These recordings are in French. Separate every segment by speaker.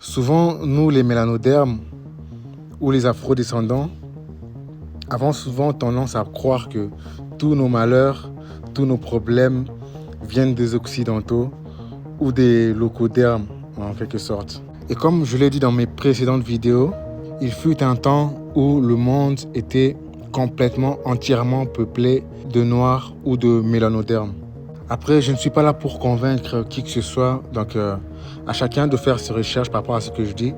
Speaker 1: Souvent, nous, les mélanodermes ou les afrodescendants, avons souvent tendance à croire que tous nos malheurs, tous nos problèmes viennent des occidentaux ou des locodermes, en quelque sorte. Et comme je l'ai dit dans mes précédentes vidéos, il fut un temps où le monde était complètement, entièrement peuplé de noirs ou de mélanodermes. Après, je ne suis pas là pour convaincre qui que ce soit, donc à chacun de faire ses recherches par rapport à ce que je dis.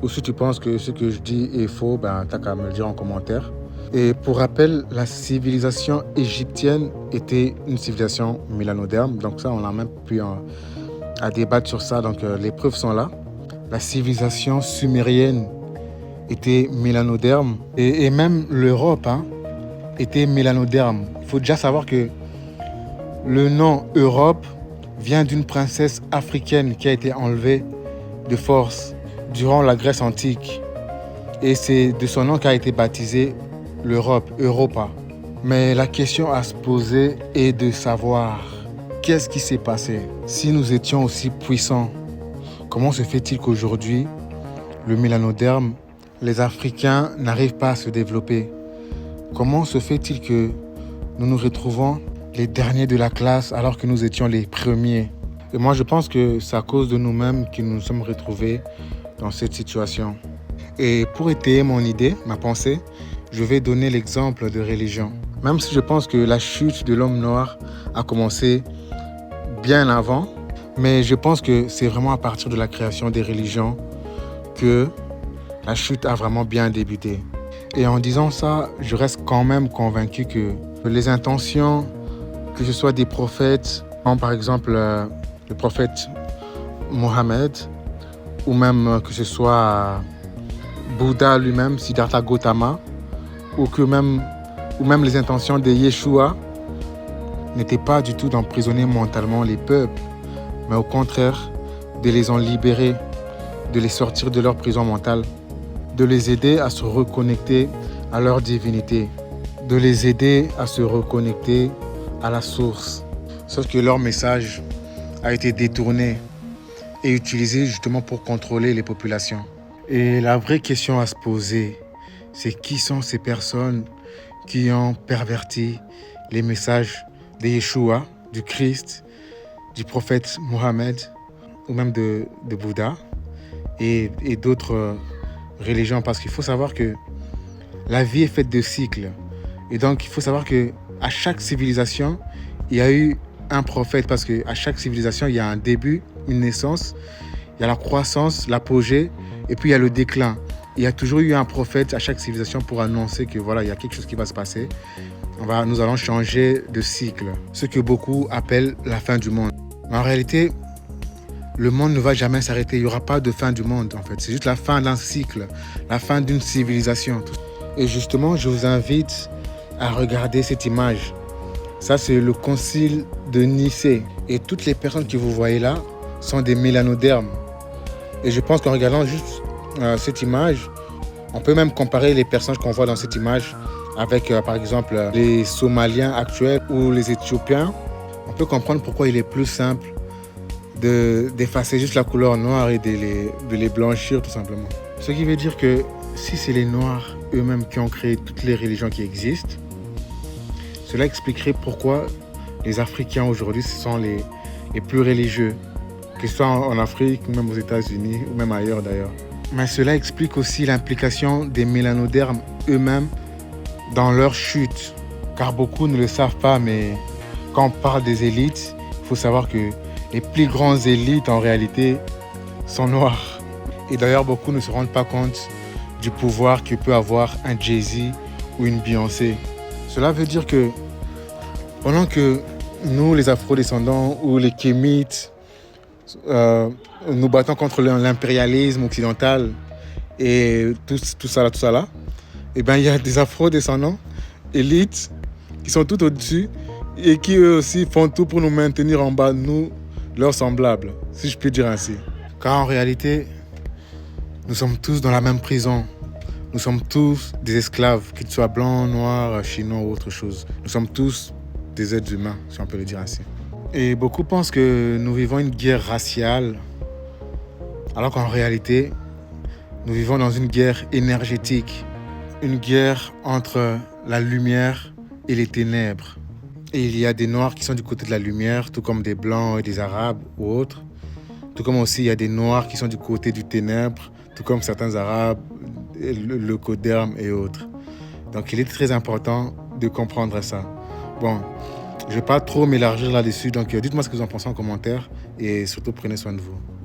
Speaker 1: Ou si tu penses que ce que je dis est faux, t'as qu'à me le dire en commentaire. Et pour rappel, la civilisation égyptienne était une civilisation mélanoderme, donc ça on a même pu à débattre sur ça, donc les preuves sont là. La civilisation sumérienne était mélanoderme et même l'Europe était mélanoderme. Il faut déjà savoir que le nom Europe vient d'une princesse africaine qui a été enlevée de force durant la Grèce antique. Et c'est de son nom qu'a été baptisée l'Europe, Europa. Mais la question à se poser est de savoir qu'est-ce qui s'est passé. Si nous étions aussi puissants, comment se fait-il qu'aujourd'hui, le mélanoderme, les Africains n'arrivent pas à se développer? Comment se fait-il que nous nous retrouvons les derniers de la classe alors que nous étions les premiers? Et moi, je pense que c'est à cause de nous-mêmes que nous nous sommes retrouvés dans cette situation. Et pour étayer mon idée, ma pensée, je vais donner l'exemple de religion. Même si je pense que la chute de l'homme noir a commencé bien avant, mais je pense que c'est vraiment à partir de la création des religions que la chute a vraiment bien débuté. Et en disant ça, je reste quand même convaincu que les intentions, que ce soit des prophètes, comme par exemple le prophète Mohammed, ou même que ce soit Bouddha lui-même, Siddhartha Gautama, ou même les intentions de Yeshua n'étaient pas du tout d'emprisonner mentalement les peuples, mais au contraire de les en libérer, de les sortir de leur prison mentale, de les aider à se reconnecter à leur divinité, de les aider à se reconnecter à la source. Sauf que leur message a été détourné et utilisé justement pour contrôler les populations. Et la vraie question à se poser, c'est qui sont ces personnes qui ont perverti les messages de Yeshua, du Christ, du prophète Mohammed, ou même de Bouddha et d'autres religions. Parce qu'il faut savoir que la vie est faite de cycles. Et donc, il faut savoir qu'à chaque civilisation, il y a eu un prophète. Parce qu'à chaque civilisation, il y a un début, une naissance, il y a la croissance, l'apogée, et puis il y a le déclin. Il y a toujours eu un prophète à chaque civilisation pour annoncer que voilà, il y a quelque chose qui va se passer. Nous allons changer de cycle, ce que beaucoup appellent la fin du monde. Mais en réalité, le monde ne va jamais s'arrêter. Il n'y aura pas de fin du monde, en fait. C'est juste la fin d'un cycle, la fin d'une civilisation. Et justement, je vous invite à regarder cette image. Ça, c'est le concile de Nicée. Et toutes les personnes que vous voyez là sont des mélanodermes. Et je pense qu'en regardant juste cette image, on peut même comparer les personnages qu'on voit dans cette image avec, par exemple, les Somaliens actuels ou les Éthiopiens. On peut comprendre pourquoi il est plus simple d'effacer juste la couleur noire et de les blanchir, tout simplement. Ce qui veut dire que si c'est les Noirs eux-mêmes qui ont créé toutes les religions qui existent, cela expliquerait pourquoi les Africains aujourd'hui sont les plus religieux, que ce soit en Afrique, ou même aux États-Unis, ou même ailleurs d'ailleurs. Mais cela explique aussi l'implication des mélanodermes eux-mêmes dans leur chute. Car beaucoup ne le savent pas, mais quand on parle des élites, il faut savoir que les plus grandes élites en réalité sont noirs. Et d'ailleurs, beaucoup ne se rendent pas compte du pouvoir que peut avoir un Jay-Z ou une Beyoncé. Cela veut dire que pendant que nous, les afrodescendants ou les Kémites, nous battons contre l'impérialisme occidental et tout ça là, et il y a des afro-descendants, élites, qui sont tout au-dessus et qui eux aussi font tout pour nous maintenir en bas, nous, leurs semblables, si je puis dire ainsi. Car en réalité, nous sommes tous dans la même prison. Nous sommes tous des esclaves, qu'ils soient blancs, noirs, chinois ou autre chose. Nous sommes tous des êtres humains, si on peut le dire ainsi. Et beaucoup pensent que nous vivons une guerre raciale Alors qu'en réalité, nous vivons dans une guerre énergétique, une guerre entre la lumière et les ténèbres. Et il y a des noirs qui sont du côté de la lumière, tout comme des blancs et des arabes ou autres. Tout comme aussi il y a des noirs qui sont du côté du ténèbre, tout comme certains arabes, le coderme et autres. Donc il est très important de comprendre ça. Bon, je ne vais pas trop m'élargir là-dessus, donc dites-moi ce que vous en pensez en commentaire et surtout prenez soin de vous.